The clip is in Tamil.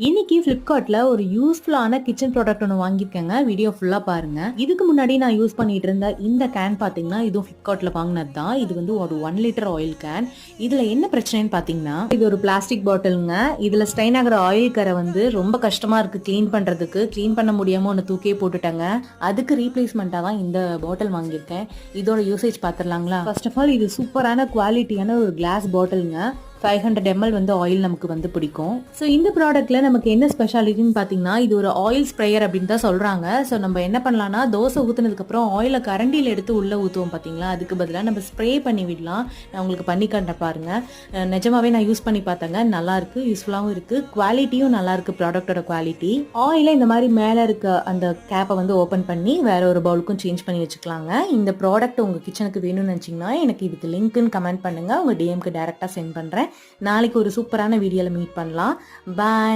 இன்னைக்கு Flipkartல ஒரு யூஸ்ஃபுல்லான கிச்சன் ப்ராடக்ட் ஒன்று வாங்கியிருக்கேங்க. வீடியோ ஃபுல்லா பாருங்க. இதுக்கு முன்னாடி நான் யூஸ் பண்ணிட்டு இருந்த இந்த கேன் பாத்தீங்கன்னா, இதுவும் Flipkartல வாங்கினது தான். இது வந்து ஒரு 1 லிட்டர் ஆயில் கேன். இதுல என்ன பிரச்சனைன்னு பாத்தீங்கன்னா, இது ஒரு பிளாஸ்டிக் பாட்டிலுங்க. இதுல ஸ்ட்ரெயின் ஆகிற ஆயில் கரை வந்து ரொம்ப கஷ்டமா இருக்கு க்ளீன் பண்றதுக்கு. க்ளீன் பண்ண முடியாம ஒன்று தூக்கியே போட்டுட்டேங்க. அதுக்கு ரீப்ளேஸ்மெண்டா தான் இந்த பாட்டில் வாங்கியிருக்கேன். இதோட யூசேஜ் பாத்திரலாங்களா? ஃபர்ஸ்ட் ஆஃப் ஆல் இது சூப்பரான குவாலிட்டியான ஒரு கிளாஸ் பாட்டிலுங்க. 500 ml வந்து ஆயில் நமக்கு வந்து பிடிக்கும். ஸோ இந்த ப்ராடக்ட்ல நமக்கு என்ன ஸ்பெஷாலிட்டின்னு பார்த்தீங்கன்னா, இது ஒரு ஆயில் ஸ்ப்ரேயர் அப்படின்னு தான் சொல்றாங்க. ஸோ நம்ம என்ன பண்ணலாம்னா, தோசை ஊத்துனதுக்கு அப்புறம் ஆயிலை கரண்டியில் எடுத்து உள்ள ஊற்றுவோம் பார்த்தீங்களா, அதுக்கு பதிலாக நம்ம ஸ்ப்ரே பண்ணி விடலாம். நான் உங்களுக்கு பண்ணி காட்டுறேன் பாருங்க. நிஜமாவே நான் யூஸ் பண்ணி பார்த்தேங்க, நல்லா இருக்கு, யூஸ்ஃபுல்லாகவும் இருக்கு, குவாலிட்டியும் நல்லா இருக்கு. ப்ராடக்டோட குவாலிட்டி ஆயிலை இந்த மாதிரி மேலே இருக்க அந்த கேப்பை வந்து ஓப்பன் பண்ணி வேற ஒரு பவுலுக்கும் சேஞ்ச் பண்ணி வச்சுக்கலாங்க. இந்த ப்ராடக்ட் உங்க கிச்சனுக்கு வேணும்னு நினச்சிங்கன்னா எனக்கு இதுக்கு லிங்க்னு கமெண்ட் பண்ணுங்க, உங்க டிஎம்க்கு டைரக்டாக சென்ட் பண்ணுறேன். நாளைக்கு ஒரு சூப்பரான வீடியோல மீட் பண்ணலாம். பாய்.